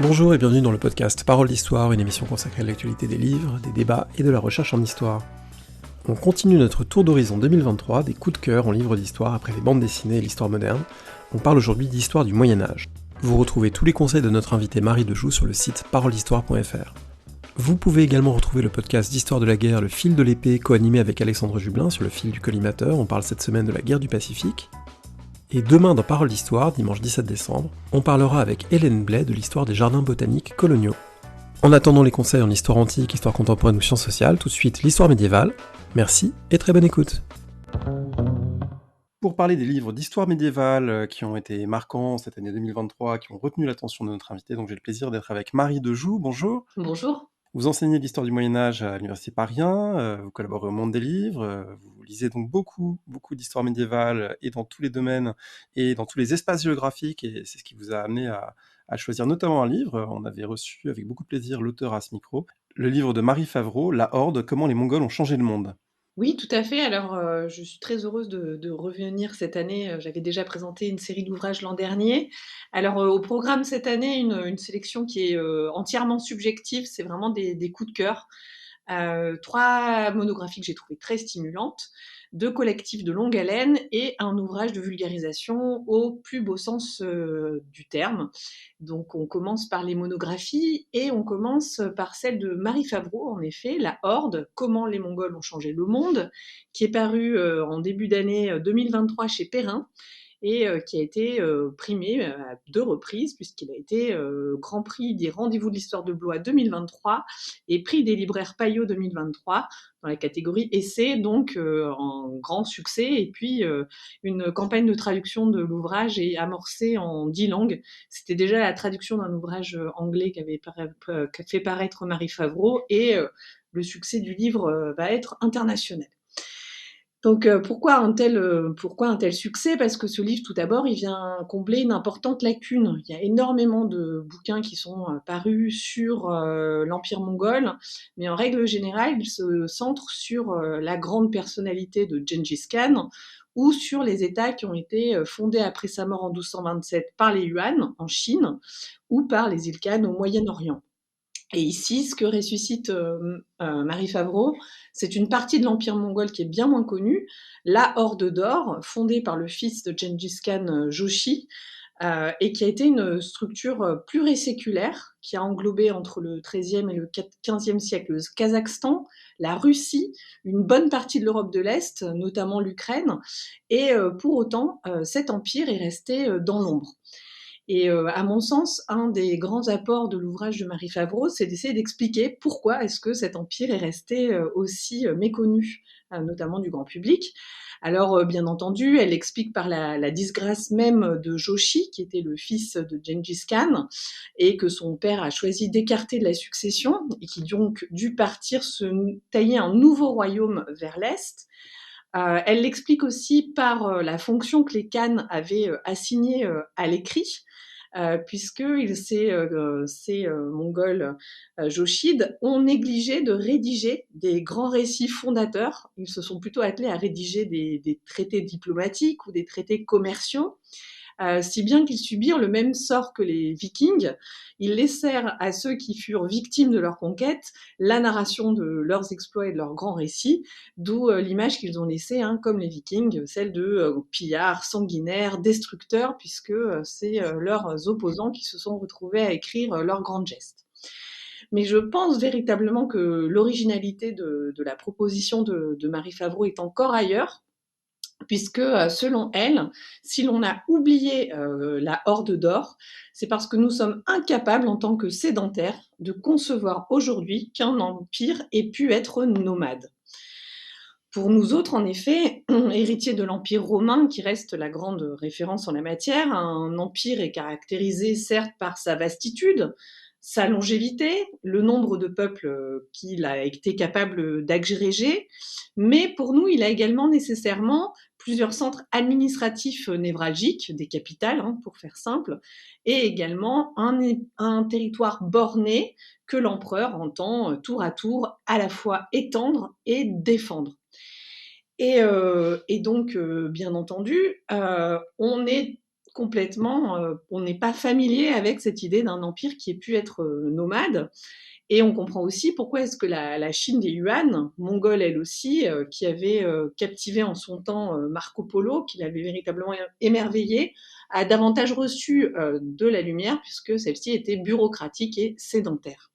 Bonjour et bienvenue dans le podcast Parole d'Histoire, une émission consacrée à l'actualité des livres, des débats et de la recherche en histoire. On continue notre tour d'horizon 2023 des coups de cœur en livres d'histoire après les bandes dessinées et l'histoire moderne. On parle aujourd'hui d'histoire du Moyen-Âge. Vous retrouvez tous les conseils de notre invité Marie Dejoux sur le site paroledhistoire.fr. Vous pouvez également retrouver le podcast d'Histoire de la guerre, le fil de l'épée, co-animé avec Alexandre Jublin sur le fil du collimateur. On parle cette semaine de la guerre du Pacifique. Et demain dans Parole d'Histoire, dimanche 17 décembre, on parlera avec Hélène Blais de l'histoire des jardins botaniques coloniaux. En attendant les conseils en histoire antique, histoire contemporaine ou sciences sociales, tout de suite l'histoire médiévale. Merci et très bonne écoute. Pour parler des livres d'histoire médiévale qui ont été marquants cette année 2023, qui ont retenu l'attention de notre invité, donc j'ai le plaisir d'être avec Marie Dejoux. Bonjour. Bonjour. Vous enseignez l'histoire du Moyen-Âge à l'Université Paris 1, vous collaborez au Monde des Livres, vous lisez donc beaucoup d'histoire médiévale et dans tous les domaines et dans tous les espaces géographiques, et c'est ce qui vous a amené à choisir notamment un livre. On avait reçu avec beaucoup de plaisir l'auteur à ce micro, le livre de Marie Favreau, La Horde, comment les Mongols ont changé le monde. Oui, tout à fait. Alors, je suis très heureuse de revenir cette année. J'avais déjà présenté une série d'ouvrages l'an dernier. Alors, au programme cette année, une sélection qui est, entièrement subjective. C'est vraiment des coups de cœur. 3 monographies que j'ai trouvées très stimulantes, 2 collectifs de longue haleine et un ouvrage de vulgarisation au plus beau sens, du terme. Donc on commence par les monographies et on commence par celle de Marie Favreau, en effet, La Horde, comment les Mongols ont changé le monde, qui est paru, en début d'année, 2023 chez Perrin et qui a été primé à 2 reprises, puisqu'il a été Grand Prix des Rendez-vous de l'Histoire de Blois 2023 et Prix des libraires Payot 2023 dans la catégorie essai, donc en grand succès. Et puis une campagne de traduction de l'ouvrage est amorcée en 10 langues. C'était déjà la traduction d'un ouvrage anglais qu'a fait paraître Marie Favreau, et le succès du livre va être international. Donc pourquoi un tel succès? Parce que ce livre, tout d'abord, il vient combler une importante lacune. Il y a énormément de bouquins qui sont parus sur l'Empire mongol, mais en règle générale, ils se centrent sur la grande personnalité de Gengis Khan ou sur les États qui ont été fondés après sa mort en 1227 par les Yuan en Chine ou par les Ilkhan au Moyen-Orient. Et ici, ce que ressuscite Marie Favreau, c'est une partie de l'Empire mongol qui est bien moins connue, la Horde d'Or, fondée par le fils de Gengis Khan, Joshi, et qui a été une structure pluriséculaire, qui a englobé entre le XIIIe et le XVe siècle le Kazakhstan, la Russie, une bonne partie de l'Europe de l'Est, notamment l'Ukraine, et pour autant, cet empire est resté dans l'ombre. Et à mon sens, un des grands apports de l'ouvrage de Marie Favreau, c'est d'essayer d'expliquer pourquoi est-ce que cet empire est resté aussi méconnu, notamment du grand public. Alors, bien entendu, elle explique par la disgrâce même de Joshi, qui était le fils de Gengis Khan, et que son père a choisi d'écarter de la succession, et qui donc dut partir se tailler un nouveau royaume vers l'Est. Elle l'explique aussi par la fonction que les Khan avaient assignée à l'écrit, puisque ces Mongols Joshides ont négligé de rédiger des grands récits fondateurs. Ils se sont plutôt attelés à rédiger des traités diplomatiques ou des traités commerciaux, si bien qu'ils subirent le même sort que les Vikings. Ils laissèrent à ceux qui furent victimes de leur conquête la narration de leurs exploits et de leurs grands récits, d'où l'image qu'ils ont laissée, comme les Vikings, celle de pillards, sanguinaires, destructeurs, puisque c'est leurs opposants qui se sont retrouvés à écrire leurs grands gestes. Mais je pense véritablement que l'originalité de la proposition de Marie Favreau est encore ailleurs, puisque selon elle, si l'on a oublié la Horde d'Or, c'est parce que nous sommes incapables en tant que sédentaires de concevoir aujourd'hui qu'un empire ait pu être nomade. Pour nous autres, en effet, héritiers de l'Empire romain, qui reste la grande référence en la matière, un empire est caractérisé certes par sa vastitude, sa longévité, le nombre de peuples qu'il a été capable d'agréger, mais pour nous, il a également nécessairement plusieurs centres administratifs névralgiques, des capitales, pour faire simple, et également un territoire borné que l'empereur entend tour à tour à la fois étendre et défendre. Et donc, bien entendu, on est complètement, on n'est pas familier avec cette idée d'un empire qui ait pu être, nomade. Et on comprend aussi pourquoi est-ce que la Chine des Yuan, mongole elle aussi, qui avait, captivé en son temps, Marco Polo, qui l'avait véritablement émerveillé, a davantage reçu, de la lumière puisque celle-ci était bureaucratique et sédentaire.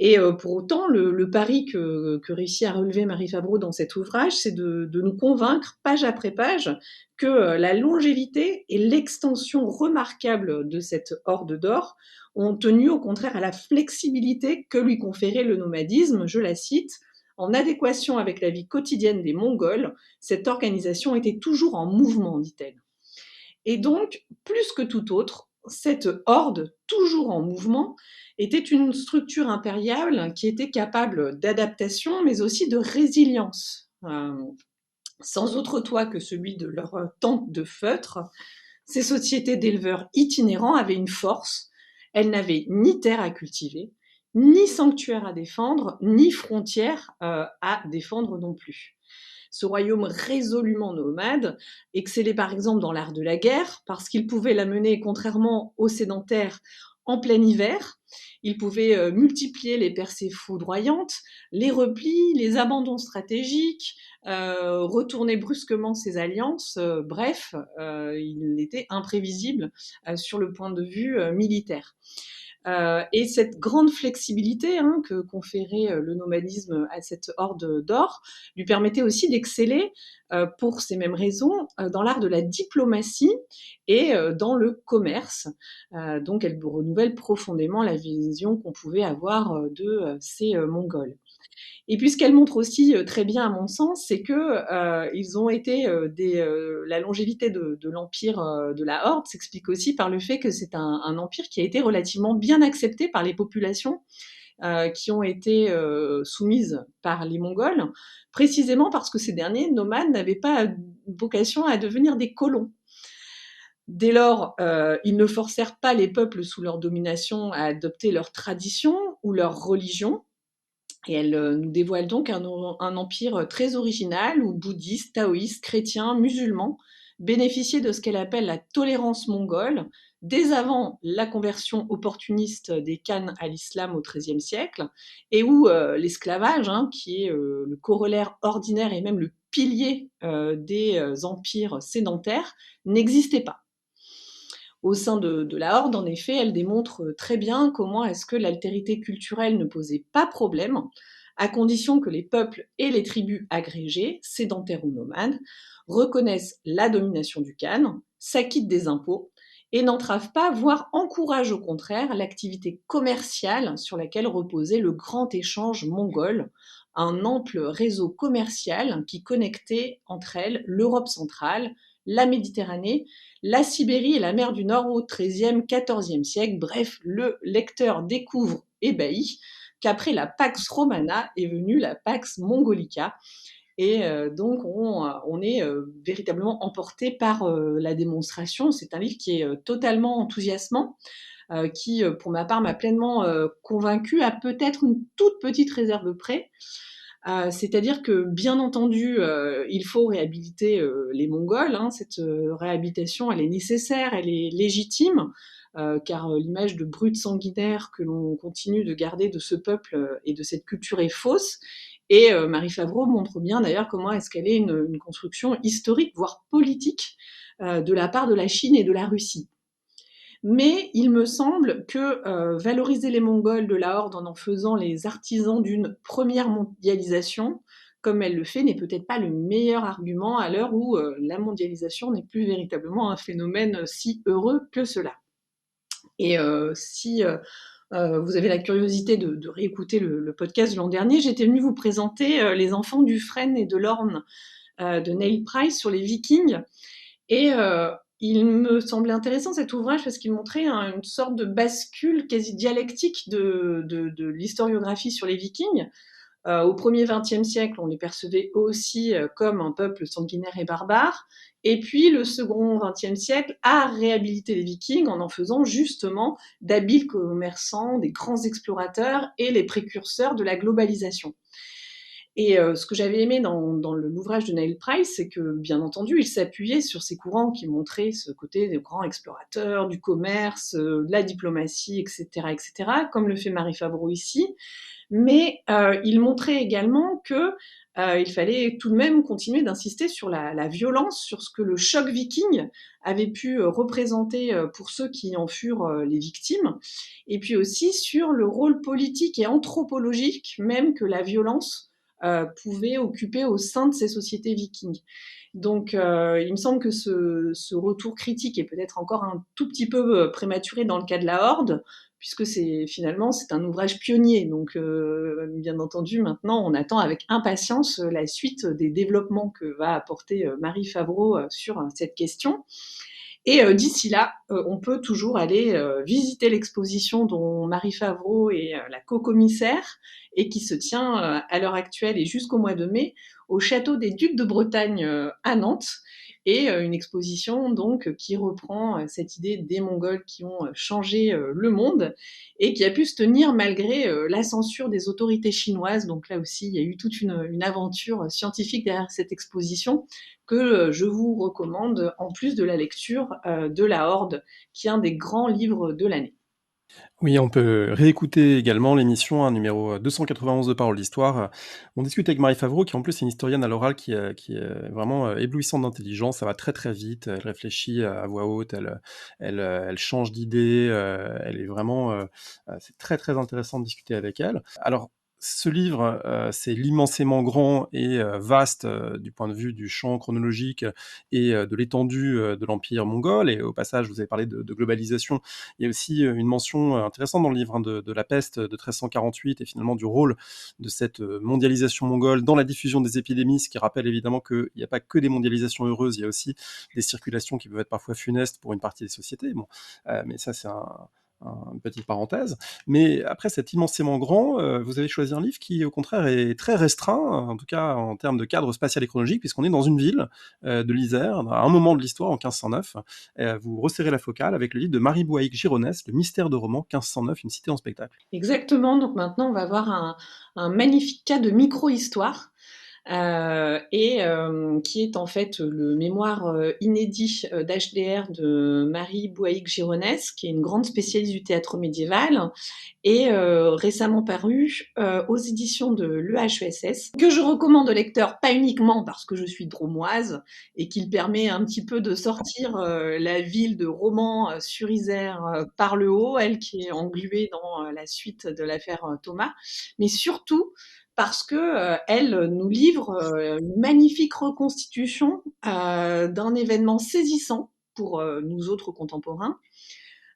Et pour autant, le pari que réussit à relever Marie Favreau dans cet ouvrage, c'est de nous convaincre, page après page, que la longévité et l'extension remarquable de cette horde d'or ont tenu au contraire à la flexibilité que lui conférait le nomadisme. Je la cite: «En adéquation avec la vie quotidienne des Mongols, cette organisation était toujours en mouvement», dit-elle. Et donc, plus que tout autre, cette horde, toujours en mouvement, était une structure impériale qui était capable d'adaptation, mais aussi de résilience. Sans autre toit que celui de leur tente de feutre, ces sociétés d'éleveurs itinérants avaient une force. Elles n'avaient ni terre à cultiver, ni sanctuaire à défendre, ni frontières à défendre non plus. Ce royaume résolument nomade excellait par exemple dans l'art de la guerre, parce qu'il pouvait la mener, contrairement aux sédentaires, en plein hiver. Il pouvait multiplier les percées foudroyantes, les replis, les abandons stratégiques, retourner brusquement ses alliances. Bref, il était imprévisible sur le point de vue militaire. Et cette grande flexibilité que conférait le nomadisme à cette horde d'or lui permettait aussi d'exceller, pour ces mêmes raisons, dans l'art de la diplomatie et dans le commerce. Donc elle renouvelle profondément la vision qu'on pouvait avoir de ces Mongols. Et puis ce qu'elle montre aussi, très bien à mon sens, c'est que, ils ont été, la longévité de l'empire, de la Horde s'explique aussi par le fait que c'est un empire qui a été relativement bien accepté par les populations, qui ont été, soumises par les Mongols, précisément parce que ces derniers nomades n'avaient pas vocation à devenir des colons. Dès lors, ils ne forcèrent pas les peuples sous leur domination à adopter leurs traditions ou leur religion, et elle nous dévoile donc un empire très original où bouddhistes, taoïstes, chrétiens, musulmans bénéficiaient de ce qu'elle appelle la tolérance mongole dès avant la conversion opportuniste des Khan à l'islam au XIIIe siècle, et où l'esclavage, qui est le corollaire ordinaire et même le pilier des empires sédentaires, n'existait pas. Au sein de la Horde, en effet, elle démontre très bien comment est-ce que l'altérité culturelle ne posait pas problème, à condition que les peuples et les tribus agrégées, sédentaires ou nomades, reconnaissent la domination du Khan, s'acquittent des impôts et n'entravent pas, voire encouragent au contraire, l'activité commerciale sur laquelle reposait le grand échange mongol, un ample réseau commercial qui connectait entre elles l'Europe centrale, la Méditerranée, la Sibérie et la mer du Nord au XIIIe, XIVe siècle. Bref, le lecteur découvre, ébahi, qu'après la Pax Romana est venue la Pax Mongolica. Et donc, on est véritablement emporté par la démonstration. C'est un livre qui est totalement enthousiasmant, qui, pour ma part, m'a pleinement convaincue, à peut-être une toute petite réserve près. C'est-à-dire que, bien entendu, il faut réhabiliter les Mongols. Cette réhabilitation, elle est nécessaire, elle est légitime, car l'image de brute sanguinaire que l'on continue de garder de ce peuple et de cette culture est fausse. Et Marie Favreau montre bien d'ailleurs comment est-ce qu'elle est une construction historique, voire politique, de la part de la Chine et de la Russie. Mais il me semble que valoriser les Mongols de la Horde en faisant les artisans d'une première mondialisation, comme elle le fait, n'est peut-être pas le meilleur argument à l'heure où la mondialisation n'est plus véritablement un phénomène si heureux que cela. Et si vous avez la curiosité de réécouter le podcast de l'an dernier, j'étais venue vous présenter Les enfants du frêne et de l'orne de Neil Price sur les Vikings. Et il me semblait intéressant cet ouvrage parce qu'il montrait une sorte de bascule quasi dialectique de l'historiographie sur les Vikings. Au 1er XXe siècle, on les percevait aussi comme un peuple sanguinaire et barbare. Et puis le second XXe siècle a réhabilité les Vikings en faisant justement d'habiles commerçants, des grands explorateurs et les précurseurs de la globalisation. Et ce que j'avais aimé dans l'ouvrage de Neil Price, c'est que, bien entendu, il s'appuyait sur ces courants qui montraient ce côté des grands explorateurs, du commerce, de la diplomatie, et cetera, comme le fait Marie Favreau ici. Mais il montrait également que il fallait tout de même continuer d'insister sur la violence, sur ce que le choc viking avait pu représenter pour ceux qui en furent les victimes, et puis aussi sur le rôle politique et anthropologique même que la violence pouvait occuper au sein de ces sociétés vikings. Donc, il me semble que ce retour critique est peut-être encore un tout petit peu prématuré dans le cas de la Horde, puisque finalement c'est un ouvrage pionnier. Donc, bien entendu, maintenant, on attend avec impatience la suite des développements que va apporter Marie Favreau sur cette question. Et d'ici là, on peut toujours aller visiter l'exposition dont Marie Favreau est la co-commissaire et qui se tient à l'heure actuelle et jusqu'au mois de mai au château des Ducs de Bretagne à Nantes. Et une exposition donc qui reprend cette idée des Mongols qui ont changé le monde et qui a pu se tenir malgré la censure des autorités chinoises. Donc là aussi, il y a eu toute une aventure scientifique derrière cette exposition que je vous recommande en plus de la lecture de La Horde, qui est un des grands livres de l'année. Oui, on peut réécouter également l'émission, numéro 291 de Parole d'Histoire. On discute avec Marie Favreau, qui en plus est une historienne à l'oral qui est vraiment éblouissante d'intelligence. Ça va très très vite. Elle réfléchit à voix haute, elle change d'idée. Elle est vraiment. C'est très très intéressant de discuter avec elle. Alors, ce livre, c'est l'immensément grand et vaste du point de vue du champ chronologique et de l'étendue de l'Empire mongol. Et au passage, vous avez parlé de globalisation. Il y a aussi une mention intéressante dans le livre de la peste de 1348 et finalement du rôle de cette mondialisation mongole dans la diffusion des épidémies, ce qui rappelle évidemment qu'il n'y a pas que des mondialisations heureuses, il y a aussi des circulations qui peuvent être parfois funestes pour une partie des sociétés. Bon, mais ça c'est une petite parenthèse. Mais après cet immensément grand, vous avez choisi un livre qui, au contraire, est très restreint, en tout cas en termes de cadre spatial et chronologique, puisqu'on est dans une ville de l'Isère, à un moment de l'histoire, en 1509. Vous resserrez la focale avec le livre de Marie Boahic Gironès, Le mystère de Roman, 1509, une cité en spectacle. Exactement, donc maintenant on va voir un magnifique cas de micro-histoire et qui est en fait le mémoire inédit d'HDR de Marie Boahic-Gironès, qui est une grande spécialiste du théâtre médiéval et récemment paru aux éditions de l'EHESS, que je recommande aux lecteurs, pas uniquement parce que je suis drômoise et qu'il permet un petit peu de sortir la ville de Romans-sur-Isère par le haut, elle qui est engluée dans la suite de l'affaire Thomas, mais surtout parce que elle nous livre une magnifique reconstitution d'un événement saisissant pour nous autres contemporains.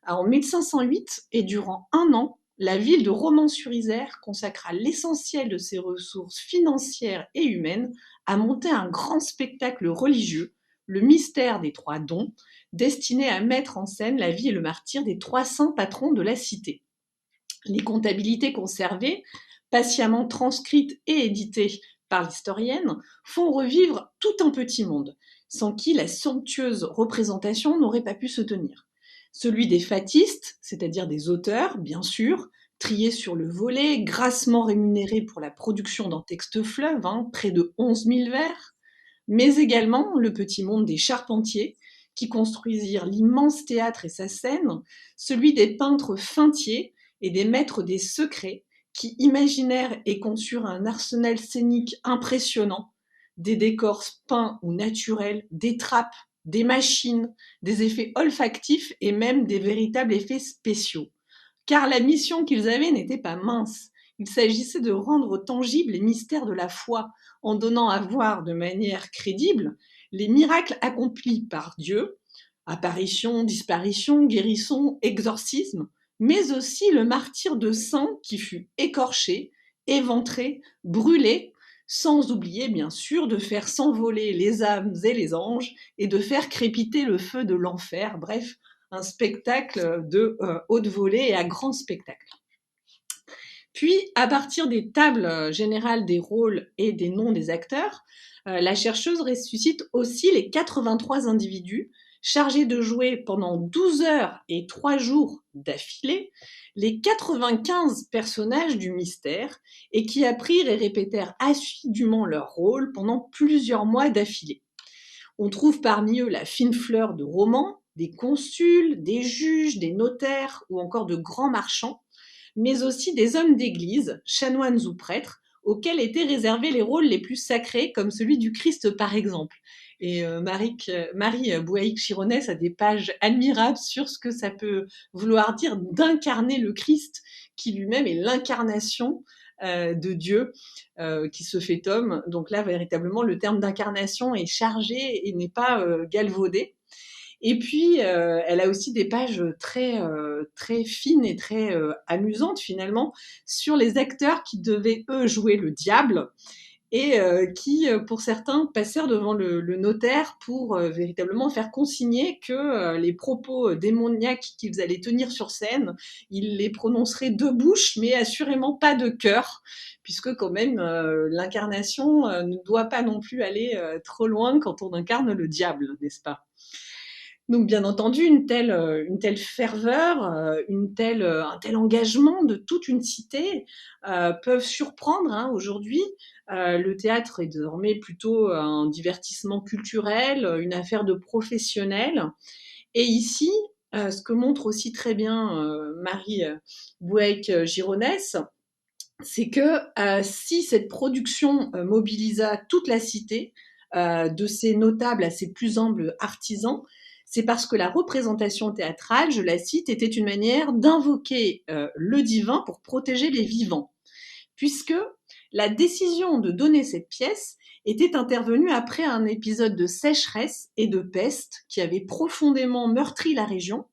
En 1508 et durant un an, la ville de Romans-sur-Isère consacra l'essentiel de ses ressources financières et humaines à monter un grand spectacle religieux, le mystère des trois dons, destiné à mettre en scène la vie et le martyre des trois saints patrons de la cité. Les comptabilités conservées, patiemment transcrites et éditées par l'historienne, font revivre tout un petit monde, sans qui la somptueuse représentation n'aurait pas pu se tenir. Celui des fatistes, c'est-à-dire des auteurs, bien sûr, triés sur le volet, grassement rémunérés pour la production d'un texte fleuve, près de 11 000 vers, mais également le petit monde des charpentiers, qui construisirent l'immense théâtre et sa scène, celui des peintres feintiers et des maîtres des secrets, qui imaginèrent et conçurent un arsenal scénique impressionnant, des décors peints ou naturels, des trappes, des machines, des effets olfactifs et même des véritables effets spéciaux. Car la mission qu'ils avaient n'était pas mince. Il s'agissait de rendre tangibles les mystères de la foi, en donnant à voir de manière crédible les miracles accomplis par Dieu, apparitions, disparitions, guérisons, exorcismes, mais aussi le martyre de saints qui fut écorché, éventré, brûlé, sans oublier bien sûr de faire s'envoler les âmes et les anges et de faire crépiter le feu de l'enfer. Bref, un spectacle de haute volée et à grand spectacle. Puis, à partir des tables générales des rôles et des noms des acteurs, la chercheuse ressuscite aussi les 83 individus chargé de jouer pendant 12 heures et 3 jours d'affilée les 95 personnages du mystère et qui apprirent et répétèrent assidûment leur rôle pendant plusieurs mois d'affilée. On trouve parmi eux la fine fleur de romans, des consuls, des juges, des notaires ou encore de grands marchands, mais aussi des hommes d'église, chanoines ou prêtres, auxquels étaient réservés les rôles les plus sacrés, comme celui du Christ par exemple. Et Marie Bouaïc-Chironès a des pages admirables sur ce que ça peut vouloir dire d'incarner le Christ, qui lui-même est l'incarnation de Dieu qui se fait homme. Donc là, véritablement, le terme d'incarnation est chargé et n'est pas galvaudé. Et puis, elle a aussi des pages très fines et très amusantes finalement sur les acteurs qui devaient, eux, jouer le diable et qui, pour certains, passèrent devant le notaire pour véritablement faire consigner que les propos démoniaques qu'ils allaient tenir sur scène, ils les prononceraient de bouche, mais assurément pas de cœur, puisque quand même, l'incarnation ne doit pas non plus aller trop loin quand on incarne le diable, n'est-ce pas? Donc bien entendu, une telle ferveur, un tel engagement de toute une cité peuvent surprendre hein, aujourd'hui. Le théâtre est désormais plutôt un divertissement culturel, une affaire de professionnels. Et ici, ce que montre aussi très bien Marie Bouaïc-Gironès, c'est que si cette production mobilisa toute la cité, de ses notables à ses plus humbles artisans, c'est parce que la représentation théâtrale, je la cite, était une manière d'invoquer le divin pour protéger les vivants, puisque la décision de donner cette pièce était intervenue après un épisode de sécheresse et de peste qui avait profondément meurtri la région,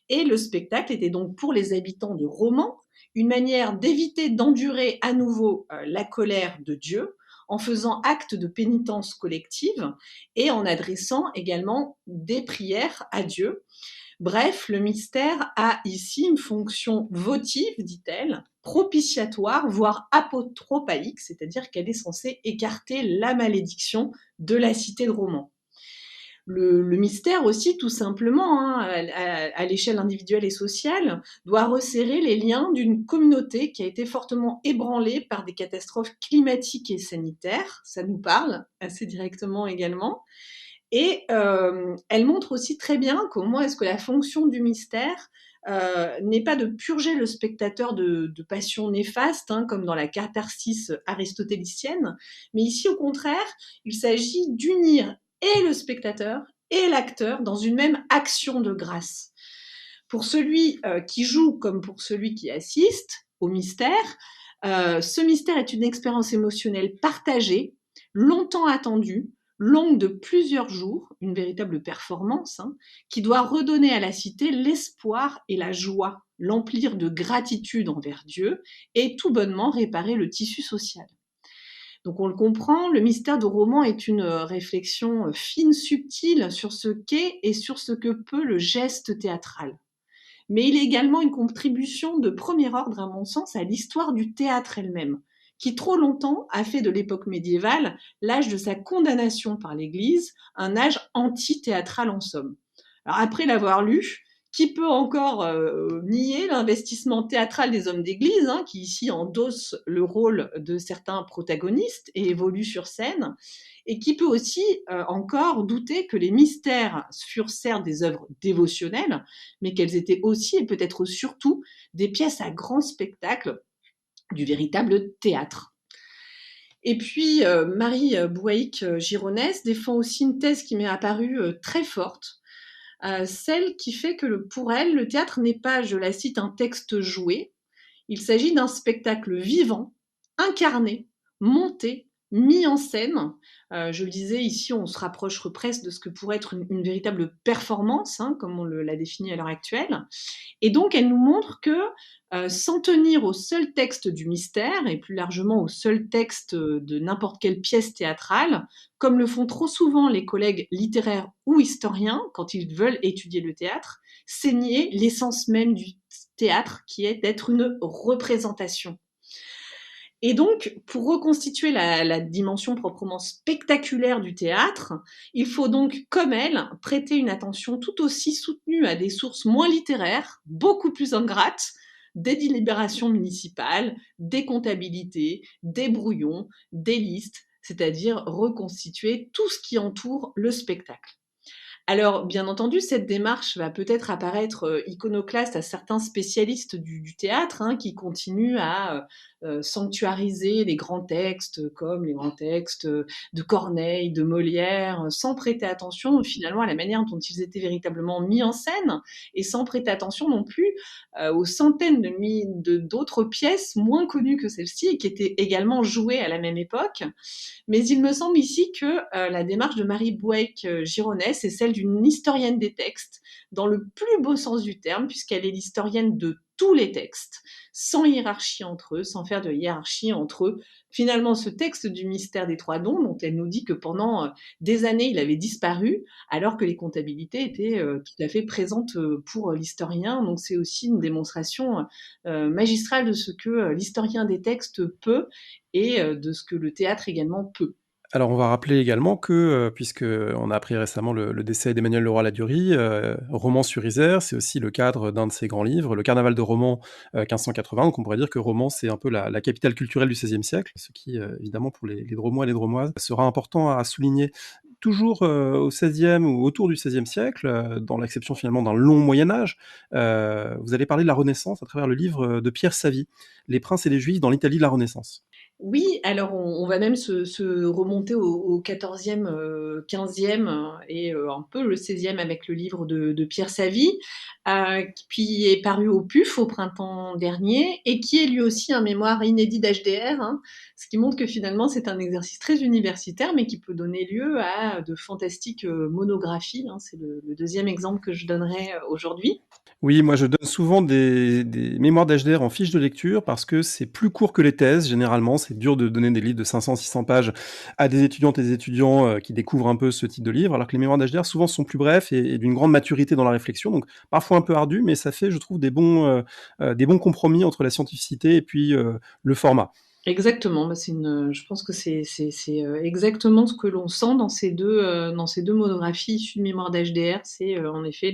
et le spectacle était donc pour les habitants de Romans une manière d'éviter d'endurer à nouveau la colère de Dieu en faisant acte de pénitence collective et en adressant également des prières à Dieu. Bref, le mystère a ici une fonction votive, dit-elle, propitiatoire, voire apotropaïque, c'est-à-dire qu'elle est censée écarter la malédiction de la cité de Romans. Le mystère aussi, tout simplement, hein, à l'échelle individuelle et sociale, doit resserrer les liens d'une communauté qui a été fortement ébranlée par des catastrophes climatiques et sanitaires. Ça nous parle assez directement également. Et elle montre aussi très bien comment est-ce que la fonction du mystère n'est pas de purger le spectateur de passions néfastes, hein, comme dans la catharsis aristotélicienne, mais ici, au contraire, il s'agit d'unir et le spectateur et l'acteur dans une même action de grâce. Pour celui qui joue comme pour celui qui assiste au mystère, ce mystère est une expérience émotionnelle partagée, longtemps attendue, longue de plusieurs jours, une véritable performance, hein, qui doit redonner à la cité l'espoir et la joie, l'emplir de gratitude envers Dieu et tout bonnement réparer le tissu social. Donc on le comprend, le mystère de roman est une réflexion fine, subtile sur ce qu'est et sur ce que peut le geste théâtral. Mais il est également une contribution de premier ordre, à mon sens, à l'histoire du théâtre elle-même, qui trop longtemps a fait de l'époque médiévale l'âge de sa condamnation par l'Église, un âge anti-théâtral en somme. Alors après l'avoir lu, qui peut encore nier l'investissement théâtral des hommes d'église, hein, qui ici endossent le rôle de certains protagonistes et évoluent sur scène, et qui peut aussi encore douter que les mystères furent certes des œuvres dévotionnelles, mais qu'elles étaient aussi et peut-être surtout des pièces à grand spectacle, du véritable théâtre. Et puis, Marie Bouaïc-Gironès défend aussi une thèse qui m'est apparue très forte, celle qui fait que pour elle, le théâtre n'est pas, je la cite, un texte joué, il s'agit d'un spectacle vivant, incarné, monté, mis en scène. Je le disais, ici, on se rapproche presque de ce que pourrait être une véritable performance, hein, comme on l'a défini à l'heure actuelle. Et donc, elle nous montre que s'en tenir au seul texte du mystère, et plus largement au seul texte de n'importe quelle pièce théâtrale, comme le font trop souvent les collègues littéraires ou historiens quand ils veulent étudier le théâtre, c'est nier l'essence même du théâtre, qui est d'être une représentation. Et donc, pour reconstituer la dimension proprement spectaculaire du théâtre, il faut donc, comme elle, prêter une attention tout aussi soutenue à des sources moins littéraires, beaucoup plus ingrates, des délibérations municipales, des comptabilités, des brouillons, des listes, c'est-à-dire reconstituer tout ce qui entoure le spectacle. Alors, bien entendu, cette démarche va peut-être apparaître iconoclaste à certains spécialistes du théâtre, hein, qui continuent à sanctuariser les grands textes, comme les grands textes de Corneille, de Molière, sans prêter attention finalement à la manière dont ils étaient véritablement mis en scène, et sans prêter attention non plus aux centaines d'autres pièces moins connues que celle-ci, et qui étaient également jouées à la même époque. Mais il me semble ici que la démarche de Marie Boueyc-Gironès est celle d'une historienne des textes, dans le plus beau sens du terme, puisqu'elle est l'historienne de tous les textes, sans hiérarchie entre eux, sans faire de hiérarchie entre eux. Finalement, ce texte du mystère des trois dons, dont elle nous dit que pendant des années, il avait disparu, alors que les comptabilités étaient tout à fait présentes pour l'historien. Donc c'est aussi une démonstration magistrale de ce que l'historien des textes peut, et de ce que le théâtre également peut. Alors on va rappeler également que, puisqu'on a appris récemment le décès d'Emmanuel Leroy-Ladurie, Romans-sur-Isère, c'est aussi le cadre d'un de ses grands livres, Le Carnaval de Romans, 1580. Donc on pourrait dire que Romans, c'est un peu la capitale culturelle du XVIe siècle, ce qui, évidemment pour les Drômois et les Drômoises, sera important à souligner. Toujours, au XVIe ou autour du XVIe siècle, dans l'acception finalement d'un long Moyen Âge, vous allez parler de la Renaissance à travers le livre de Pierre Savy, Les Princes et les Juifs dans l'Italie de la Renaissance. Oui, alors on va même se remonter au 14e, 15e, et un peu le 16e avec le livre de Pierre Savy, qui est paru au PUF au printemps dernier, et qui est lui aussi un mémoire inédit d'HDR, hein, ce qui montre que finalement c'est un exercice très universitaire, mais qui peut donner lieu à de fantastiques monographies, hein. C'est le deuxième exemple que je donnerai aujourd'hui. Oui, moi je donne souvent des mémoires d'HDR en fiche de lecture parce que c'est plus court que les thèses. Généralement, c'est dur de donner des livres de 500-600 pages à des étudiantes et des étudiants qui découvrent un peu ce type de livre, alors que les mémoires d'HDR souvent sont plus brefs et d'une grande maturité dans la réflexion, donc parfois un peu ardu, mais ça fait, je trouve, des bons compromis entre la scientificité et puis le format. Exactement, bah, je pense que c'est exactement ce que l'on sent dans ces 2 monographies issues de mémoire d'HDR. C'est, en effet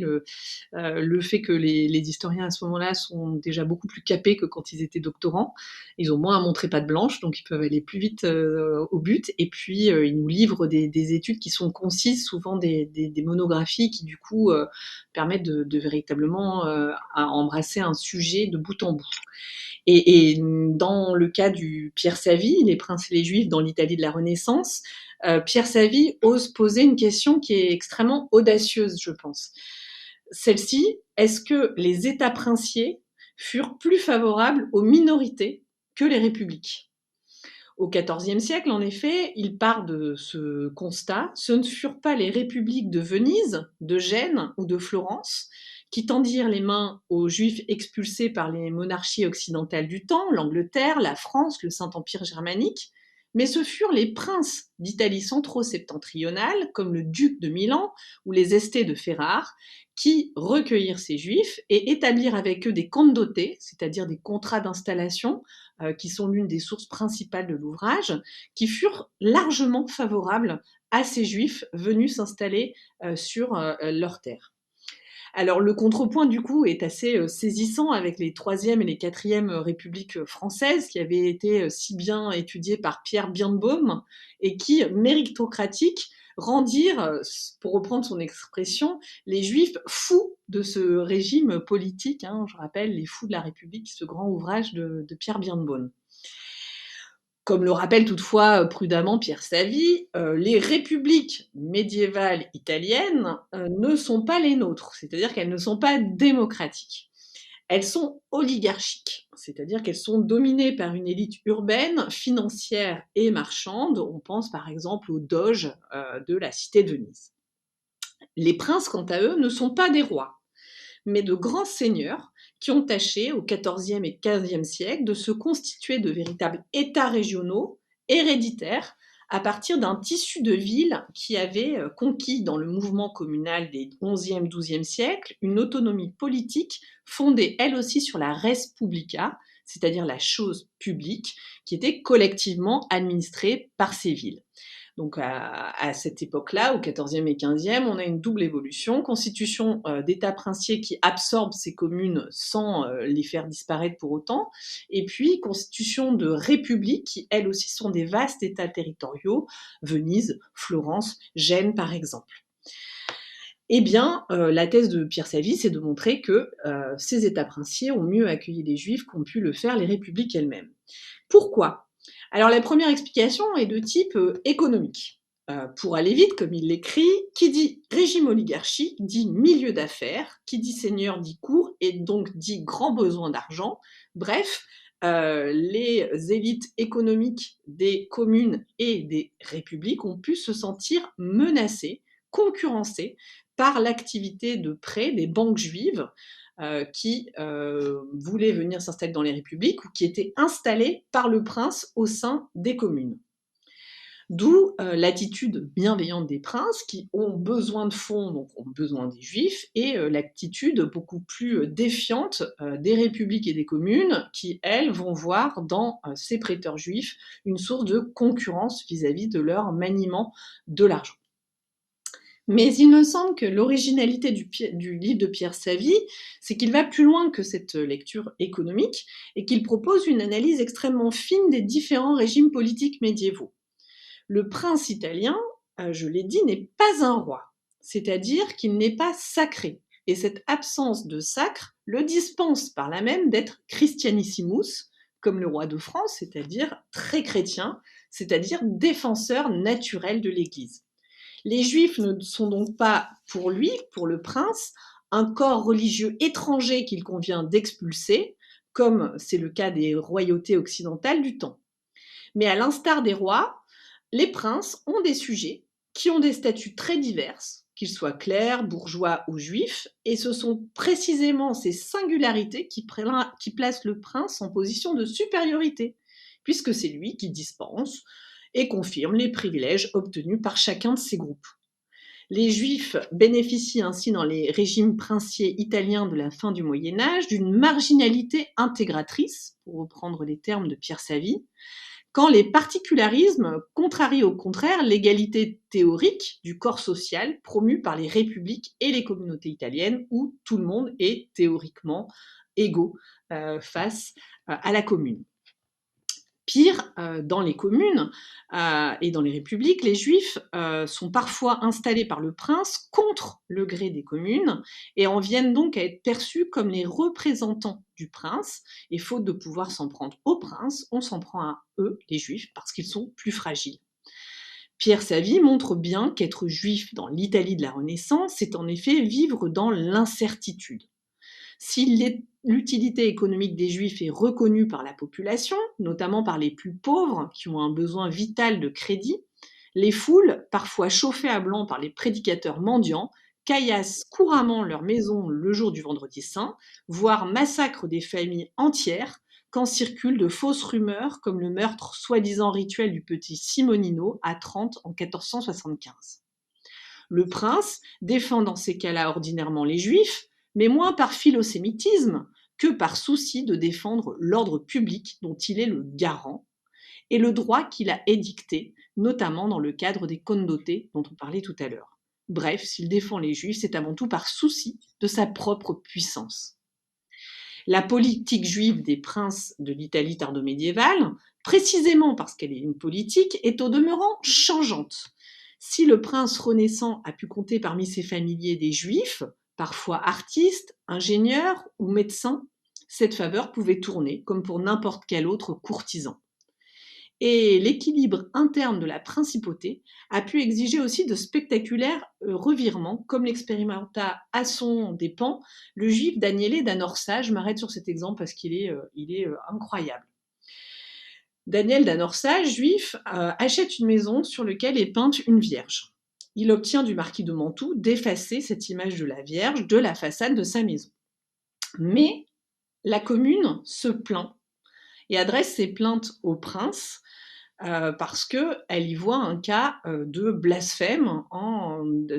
le fait que les historiens à ce moment-là sont déjà beaucoup plus capés que quand ils étaient doctorants. Ils ont moins à montrer patte blanche, donc ils peuvent aller plus vite, au but, et puis, ils nous livrent des études qui sont concises, souvent des monographies qui du coup, permettent de véritablement, à embrasser un sujet de bout en bout. Et dans le cas du Pierre Savy, Les Princes et les Juifs dans l'Italie de la Renaissance, Pierre Savy ose poser une question qui est extrêmement audacieuse, je pense. Celle-ci: est-ce que les États princiers furent plus favorables aux minorités que les républiques? Au XIVe siècle, en effet, il part de ce constat: ce ne furent pas les républiques de Venise, de Gênes ou de Florence qui tendirent les mains aux Juifs expulsés par les monarchies occidentales du temps, l'Angleterre, la France, le Saint-Empire germanique, mais ce furent les princes d'Italie centro-septentrionale, comme le duc de Milan ou les estés de Ferrare, qui recueillirent ces Juifs et établirent avec eux des condotti, c'est-à-dire des contrats d'installation, qui sont l'une des sources principales de l'ouvrage, qui furent largement favorables à ces Juifs venus s'installer sur leurs terres. Alors le contrepoint du coup est assez saisissant avec les troisième et les quatrième républiques françaises, qui avaient été si bien étudiées par Pierre Birnbaum, et qui, méritocratiques, rendirent, pour reprendre son expression, les Juifs fous de ce régime politique, hein, je rappelle Les Fous de la République, ce grand ouvrage de Pierre Birnbaum. Comme le rappelle toutefois prudemment Pierre Savy, les républiques médiévales italiennes ne sont pas les nôtres, c'est-à-dire qu'elles ne sont pas démocratiques. Elles sont oligarchiques, c'est-à-dire qu'elles sont dominées par une élite urbaine, financière et marchande. On pense par exemple aux doges de la cité de Venise. Les princes, quant à eux, ne sont pas des rois, mais de grands seigneurs qui ont tâché, au XIVe et XVe siècle, de se constituer de véritables États régionaux, héréditaires, à partir d'un tissu de villes qui avait conquis dans le mouvement communal des XIe, XIIe siècles une autonomie politique fondée elle aussi sur la res publica, c'est-à-dire la chose publique, qui était collectivement administrée par ces villes. Donc à cette époque-là, au XIVe et XVe, on a une double évolution. Constitution d'État princier qui absorbe ces communes sans les faire disparaître pour autant, et puis constitution de République qui, elles aussi, sont des vastes États territoriaux, Venise, Florence, Gênes par exemple. Eh bien, la thèse de Pierre Savy, c'est de montrer que ces États princiers ont mieux accueilli les Juifs qu'ont pu le faire les républiques elles-mêmes. Pourquoi ? Alors la première explication est de type économique. Pour aller vite, comme il l'écrit, qui dit régime oligarchique dit milieu d'affaires, qui dit seigneur dit cour, et donc dit grand besoin d'argent. Bref, les élites économiques des communes et des républiques ont pu se sentir menacées, concurrencées par l'activité de prêt des banques juives qui voulaient venir s'installer dans les républiques ou qui étaient installées par le prince au sein des communes. D'où l'attitude bienveillante des princes qui ont besoin de fonds, donc ont besoin des juifs, et l'attitude beaucoup plus défiante des républiques et des communes qui, elles, vont voir dans ces prêteurs juifs une source de concurrence vis-à-vis de leur maniement de l'argent. Mais il me semble que l'originalité du livre de Pierre Savy, c'est qu'il va plus loin que cette lecture économique et qu'il propose une analyse extrêmement fine des différents régimes politiques médiévaux. Le prince italien, je l'ai dit, n'est pas un roi, c'est-à-dire qu'il n'est pas sacré. Et cette absence de sacre le dispense par là même d'être christianissimus, comme le roi de France, c'est-à-dire très chrétien, c'est-à-dire défenseur naturel de l'Église. Les Juifs ne sont donc pas, pour lui, pour le prince, un corps religieux étranger qu'il convient d'expulser, comme c'est le cas des royautés occidentales du temps. Mais à l'instar des rois, les princes ont des sujets qui ont des statuts très divers, qu'ils soient clercs, bourgeois ou juifs, et ce sont précisément ces singularités qui placent le prince en position de supériorité, puisque c'est lui qui dispense et confirme les privilèges obtenus par chacun de ces groupes. Les Juifs bénéficient ainsi dans les régimes princiers italiens de la fin du Moyen Âge d'une marginalité intégratrice, pour reprendre les termes de Pierre Savy, quand les particularismes contrarient au contraire l'égalité théorique du corps social promu par les républiques et les communautés italiennes où tout le monde est théoriquement égaux face à la commune. Pire, dans les communes et dans les républiques, les Juifs sont parfois installés par le prince contre le gré des communes et en viennent donc à être perçus comme les représentants du prince. Et faute de pouvoir s'en prendre au prince, on s'en prend à eux, les Juifs, parce qu'ils sont plus fragiles. Pierre Savy montre bien qu'être juif dans l'Italie de la Renaissance, c'est en effet vivre dans l'incertitude. Si l'utilité économique des Juifs est reconnue par la population, notamment par les plus pauvres qui ont un besoin vital de crédit, les foules, parfois chauffées à blanc par les prédicateurs mendiants, caillassent couramment leurs maisons le jour du vendredi saint, voire massacrent des familles entières quand circulent de fausses rumeurs comme le meurtre soi-disant rituel du petit Simonino à Trente en 1475. Le prince défend dans ces cas-là ordinairement les Juifs, mais moins par philosémitisme que par souci de défendre l'ordre public dont il est le garant et le droit qu'il a édicté, notamment dans le cadre des condotés dont on parlait tout à l'heure. Bref, s'il défend les Juifs, c'est avant tout par souci de sa propre puissance. La politique juive des princes de l'Italie tardo-médiévale, précisément parce qu'elle est une politique, est au demeurant changeante. Si le prince renaissant a pu compter parmi ses familiers des Juifs, parfois artistes, ingénieurs ou médecins, cette faveur pouvait tourner comme pour n'importe quel autre courtisan. Et l'équilibre interne de la principauté a pu exiger aussi de spectaculaires revirements, comme l'expérimenta à son dépens le juif Daniele d'Anorsa. Je m'arrête sur cet exemple parce qu'il est incroyable. Daniel d'Anorsa, juif, achète une maison sur laquelle est peinte une vierge. Il obtient du marquis de Mantoue d'effacer cette image de la Vierge de la façade de sa maison. Mais la commune se plaint et adresse ses plaintes au prince parce qu'elle y voit un cas de blasphème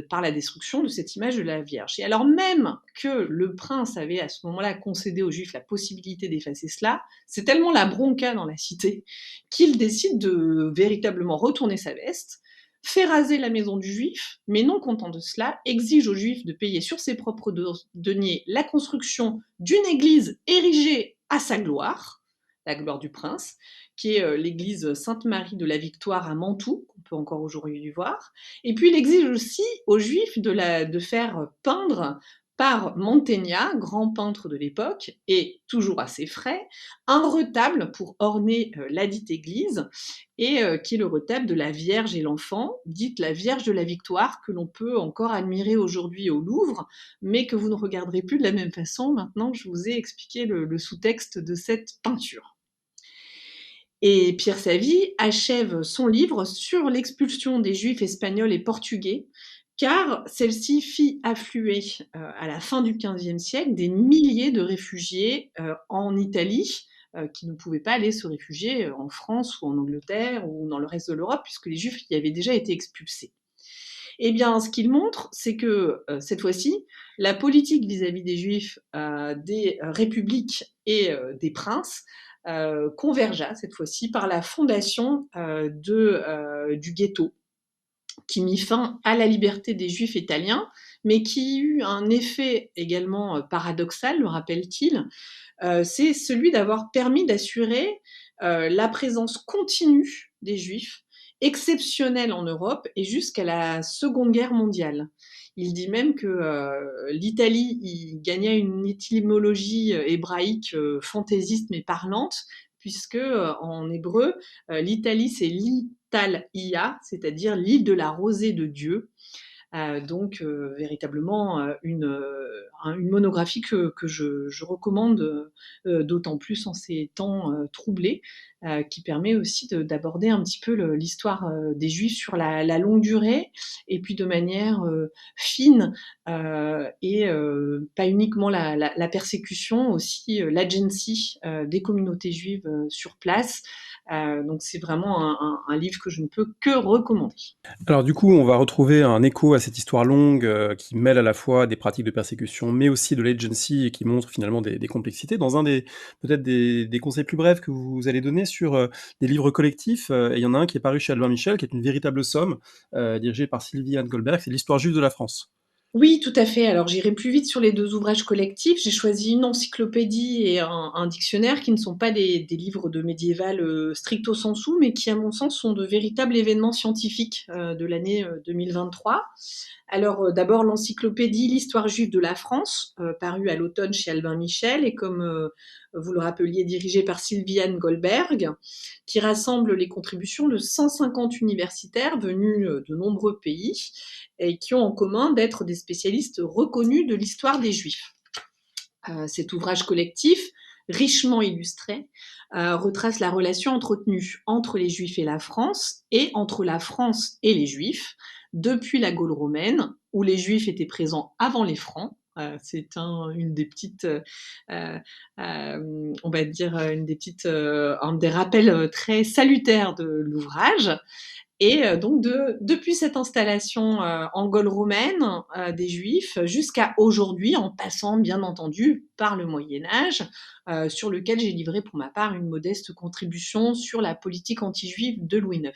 par la destruction de cette image de la Vierge. Et alors même que le prince avait à ce moment-là concédé aux Juifs la possibilité d'effacer cela, c'est tellement la bronca dans la cité qu'il décide de véritablement retourner sa veste, fait raser la maison du Juif, mais non content de cela, exige aux Juifs de payer sur ses propres deniers la construction d'une église érigée à sa gloire, la gloire du prince, qui est l'église Sainte-Marie de la Victoire à Mantoue, qu'on peut encore aujourd'hui voir. Et puis il exige aussi aux Juifs de faire peindre par Mantegna, grand peintre de l'époque, et toujours à ses frais, un retable pour orner ladite église, et qui est le retable de la Vierge et l'Enfant, dite la Vierge de la Victoire, que l'on peut encore admirer aujourd'hui au Louvre, mais que vous ne regarderez plus de la même façon maintenant que je vous ai expliqué le sous-texte de cette peinture. Et Pierre Savy achève son livre sur l'expulsion des Juifs espagnols et portugais, car celle-ci fit affluer à la fin du XVe siècle des milliers de réfugiés en Italie, qui ne pouvaient pas aller se réfugier en France ou en Angleterre ou dans le reste de l'Europe, puisque les Juifs y avaient déjà été expulsés. Eh bien, ce qu'il montre, c'est que cette fois-ci, la politique vis-à-vis des Juifs, des républiques et des princes convergea cette fois-ci par la fondation du ghetto, qui mit fin à la liberté des Juifs italiens, mais qui eut un effet également paradoxal, le rappelle-t-il, c'est celui d'avoir permis d'assurer la présence continue des Juifs, exceptionnelle en Europe et jusqu'à la Seconde Guerre mondiale. Il dit même que l'Italie y gagnait une étymologie hébraïque fantaisiste mais parlante, puisque en hébreu, l'Italie c'est l'Italia, c'est-à-dire l'île de la rosée de Dieu. Donc véritablement une monographie que je recommande d'autant plus en ces temps troublés, qui permet aussi d'aborder un petit peu l'histoire des Juifs sur la longue durée, et puis de manière fine, et pas uniquement la persécution, aussi l'agency des communautés juives sur place. Donc c'est vraiment un livre que je ne peux que recommander. Alors du coup, on va retrouver un écho à cette histoire longue qui mêle à la fois des pratiques de persécution, mais aussi de l'agency et qui montre finalement des complexités. Dans un peut-être des conseils plus brefs que vous allez donner sur des livres collectifs, et il y en a un qui est paru chez Albin Michel, qui est une véritable somme, dirigée par Sylvie Anne Goldberg, c'est l'histoire juive de la France. Oui, tout à fait. Alors j'irai plus vite sur les 2 ouvrages collectifs. J'ai choisi une encyclopédie et un dictionnaire qui ne sont pas des livres de médiéval, stricto sensu, mais qui, à mon sens, sont de véritables événements scientifiques, de l'année, 2023. Alors, d'abord l'encyclopédie «L'histoire juive de la France», parue à l'automne chez Albin Michel, et comme vous le rappeliez, dirigée par Sylviane Goldberg, qui rassemble les contributions de 150 universitaires venus de nombreux pays et qui ont en commun d'être des spécialistes reconnus de l'histoire des Juifs. Cet ouvrage collectif, richement illustré, retrace la relation entretenue entre les Juifs et la France, et entre la France et les Juifs, depuis la Gaule romaine, où les Juifs étaient présents avant les Francs. C'est une des petites, on va dire, un des rappels très salutaires de l'ouvrage. Et donc depuis cette installation en Gaule romaine des Juifs jusqu'à aujourd'hui, en passant bien entendu par le Moyen Âge, sur lequel j'ai livré pour ma part une modeste contribution sur la politique anti-juive de Louis IX.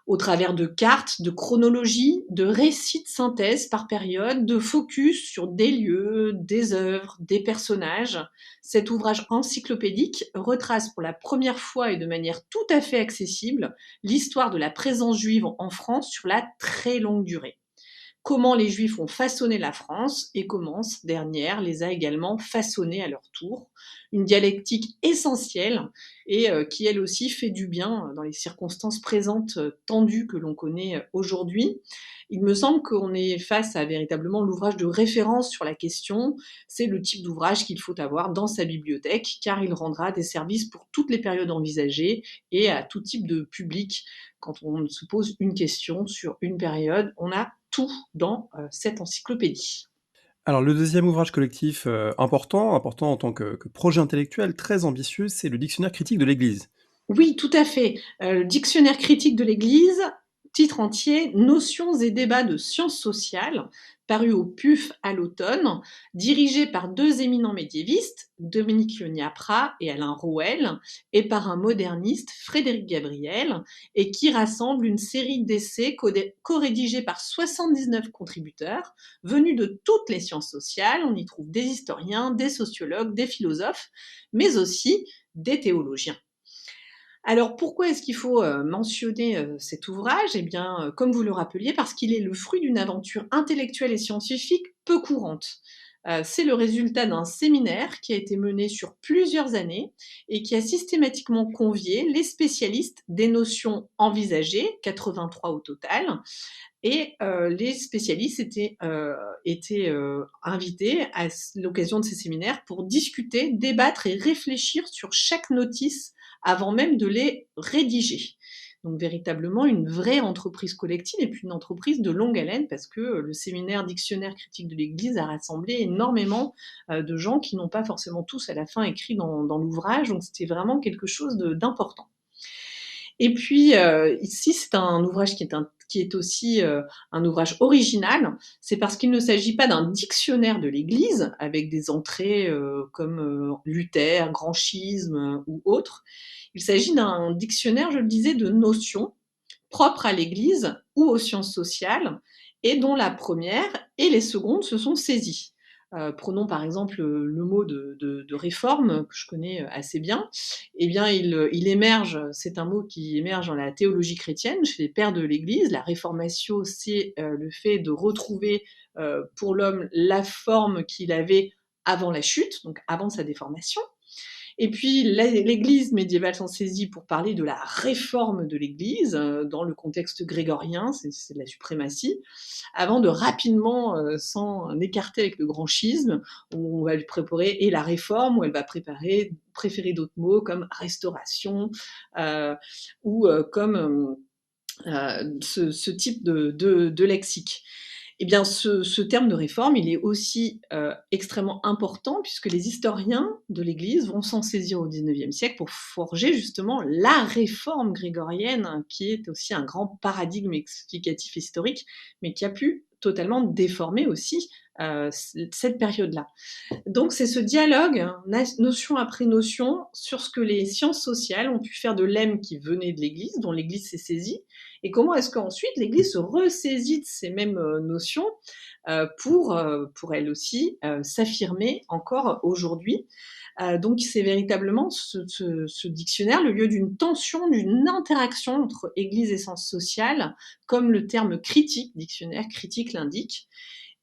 Au travers de cartes, de chronologies, de récits de synthèse par période, de focus sur des lieux, des œuvres, des personnages, cet ouvrage encyclopédique retrace pour la première fois et de manière tout à fait accessible l'histoire de la présence juive en France sur la très longue durée. Comment les Juifs ont façonné la France et comment cette dernière les a également façonnés à leur tour. Une dialectique essentielle et qui elle aussi fait du bien dans les circonstances présentes tendues que l'on connaît aujourd'hui. Il me semble qu'on est face à véritablement l'ouvrage de référence sur la question. C'est le type d'ouvrage qu'il faut avoir dans sa bibliothèque, car il rendra des services pour toutes les périodes envisagées et à tout type de public. Quand on se pose une question sur une période, on a tout dans cette encyclopédie. Alors le deuxième ouvrage collectif important en tant que projet intellectuel très ambitieux, c'est le Dictionnaire critique de l'Église. Oui, tout à fait. Dictionnaire critique de l'Église, titre entier: «Notions et débats de sciences sociales», paru au PUF à l'automne, dirigé par 2 éminents médiévistes, Dominique Ionia-Prat et Alain Rouelle, et par un moderniste, Frédéric Gabriel, et qui rassemble une série d'essais co-rédigés par 79 contributeurs, venus de toutes les sciences sociales. On y trouve des historiens, des sociologues, des philosophes, mais aussi des théologiens. Alors pourquoi est-ce qu'il faut, mentionner, cet ouvrage? Eh bien, comme vous le rappeliez, parce qu'il est le fruit d'une aventure intellectuelle et scientifique peu courante. C'est le résultat d'un séminaire qui a été mené sur plusieurs années et qui a systématiquement convié les spécialistes des notions envisagées, 83 au total, et les spécialistes étaient invités à l'occasion de ces séminaires pour discuter, débattre et réfléchir sur chaque notice avant même de les rédiger. Donc véritablement une vraie entreprise collective et puis une entreprise de longue haleine parce que le séminaire dictionnaire critique de l'Église a rassemblé énormément de gens qui n'ont pas forcément tous à la fin écrit dans l'ouvrage. Donc c'était vraiment quelque chose d'important. Et puis, ici, c'est un ouvrage qui est aussi, un ouvrage original. C'est parce qu'il ne s'agit pas d'un dictionnaire de l'Église avec des entrées, comme, Luther, Grand Schisme, ou autre. Il s'agit d'un dictionnaire, je le disais, de notions propres à l'Église ou aux sciences sociales et dont la première et les secondes se sont saisies. Prenons par exemple le mot de réforme que je connais assez bien. Eh bien, il émerge, c'est un mot qui émerge dans la théologie chrétienne, chez les pères de l'Église. La réformatio, c'est le fait de retrouver pour l'homme la forme qu'il avait avant la chute, donc avant sa déformation. Et puis l'Église médiévale s'en saisit pour parler de la réforme de l'Église dans le contexte grégorien, c'est de la suprématie, avant de rapidement s'en écarter avec le grand schisme, où on va lui préparer et la réforme, où elle va préférer d'autres mots comme restauration ou comme ce type de lexique. Eh bien, ce terme de réforme, il est aussi extrêmement important puisque les historiens de l'Église vont s'en saisir au XIXe siècle pour forger justement la réforme grégorienne, qui est aussi un grand paradigme explicatif historique, mais qui a pu totalement déformer aussi cette période-là. Donc c'est ce dialogue, hein, notion après notion, sur ce que les sciences sociales ont pu faire de l'EM qui venait de l'Église, dont l'Église s'est saisie, et comment est-ce qu'ensuite l'Église se ressaisit de ces mêmes notions pour elle aussi s'affirmer encore aujourd'hui. Donc c'est véritablement ce dictionnaire le lieu d'une tension, d'une interaction entre Église et sciences sociales, comme le terme critique, dictionnaire critique l'indique.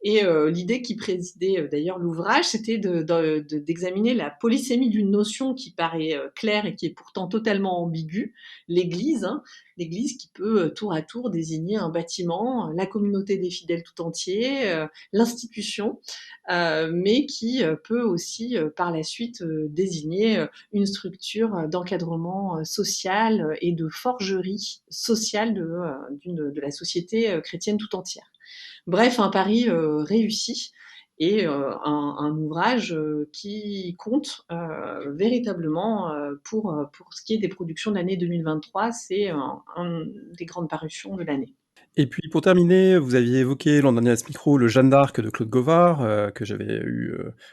Et l'idée qui présidait d'ailleurs l'ouvrage, c'était d'examiner la polysémie d'une notion qui paraît claire et qui est pourtant totalement ambiguë, l'Église, hein, l'Église qui peut tour à tour désigner un bâtiment, la communauté des fidèles tout entier, l'institution, mais qui peut aussi par la suite désigner une structure d'encadrement social et de forgerie sociale de la société chrétienne tout entière. Bref, un pari réussi et un ouvrage qui compte véritablement pour ce qui est des productions de l'année 2023. C'est un des grandes parutions de l'année. Et puis pour terminer, vous aviez évoqué l'an dernier à ce micro le Jeanne d'Arc de Claude Gauvard, que j'avais eu,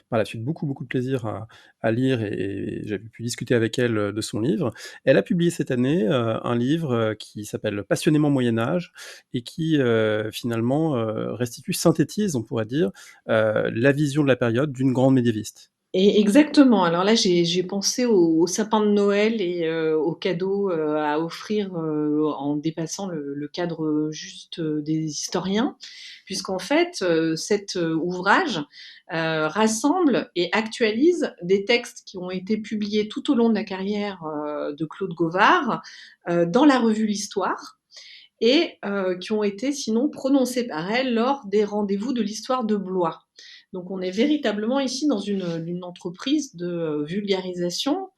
par la suite beaucoup de plaisir à lire et j'avais pu discuter avec elle, de son livre. Elle a publié cette année, un livre, qui s'appelle Passionnément Moyen Âge et qui, finalement, restitue, synthétise, on pourrait dire, la vision de la période d'une grande médiéviste. Et exactement. Alors là, j'ai pensé au sapin de Noël et aux cadeaux, à offrir, en dépassant le cadre, juste, des historiens. Puisqu'en fait, cet ouvrage, rassemble et actualise des textes qui ont été publiés tout au long de la carrière, de Claude Gauvard, dans la revue L'Histoire et qui ont été sinon prononcés par elle lors des rendez-vous de l'histoire de Blois. Donc on est véritablement ici dans une entreprise de vulgarisation,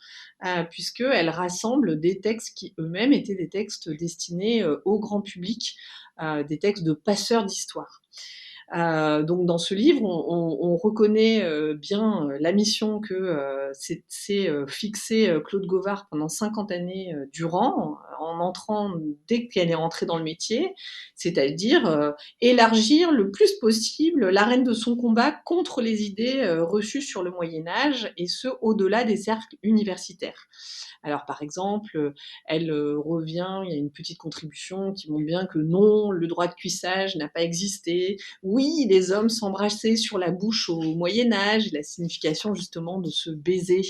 puisqu'elle rassemble des textes qui eux-mêmes étaient des textes destinés au grand public, des textes de passeurs d'histoire. Donc dans ce livre, on reconnaît bien la mission que s'est fixée Claude Gauvard pendant 50 années durant, en entrant dès qu'elle est entrée dans le métier, c'est-à-dire élargir le plus possible l'arène de son combat contre les idées reçues sur le Moyen Âge, et ce, au-delà des cercles universitaires. Alors par exemple, elle revient, il y a une petite contribution qui montre bien que non, le droit de cuissage n'a pas existé. Oui, les hommes s'embrassaient sur la bouche au Moyen Âge, la signification justement de ce baiser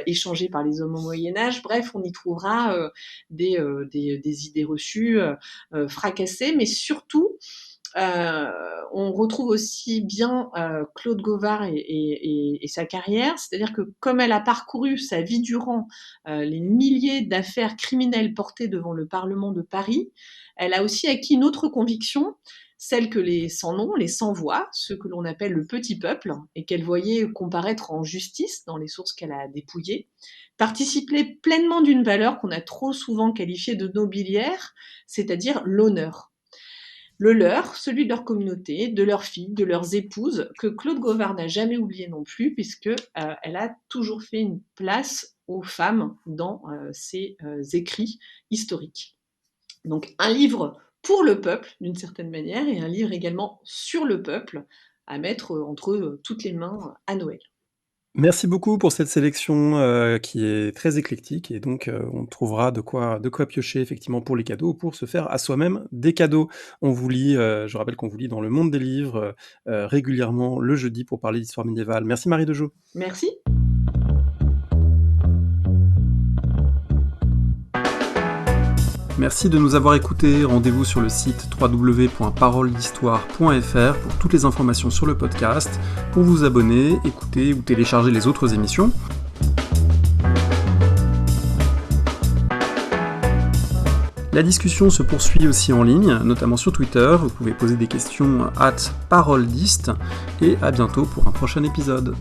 échangé par les hommes au Moyen Âge. Bref, on y trouvera des idées reçues fracassées, mais surtout, on retrouve aussi bien Claude Gauvard et sa carrière, c'est-à-dire que comme elle a parcouru sa vie durant les milliers d'affaires criminelles portées devant le Parlement de Paris, elle a aussi acquis une autre conviction, celle que les sans-noms, les sans-voix, ceux que l'on appelle le petit peuple, et qu'elle voyait comparaître en justice dans les sources qu'elle a dépouillées, participaient pleinement d'une valeur qu'on a trop souvent qualifiée de nobiliaire, c'est-à-dire l'honneur. Le leur, celui de leur communauté, de leurs filles, de leurs épouses, que Claude Gauvard n'a jamais oublié non plus, puisque elle a toujours fait une place aux femmes dans ses écrits historiques. Donc un livre pour le peuple, d'une certaine manière, et un livre également sur le peuple, à mettre entre toutes les mains à Noël. Merci beaucoup pour cette sélection, qui est très éclectique et donc on trouvera de quoi piocher effectivement pour les cadeaux ou pour se faire à soi-même des cadeaux. On vous lit, je rappelle qu'on vous lit dans Le Monde des livres, régulièrement le jeudi pour parler d'histoire médiévale. Merci Marie Dejeau. Merci. Merci de nous avoir écoutés. Rendez-vous sur le site www.paroledhistoire.fr pour toutes les informations sur le podcast, pour vous abonner, écouter ou télécharger les autres émissions. La discussion se poursuit aussi en ligne, notamment sur Twitter. Vous pouvez poser des questions @paroledist et à bientôt pour un prochain épisode.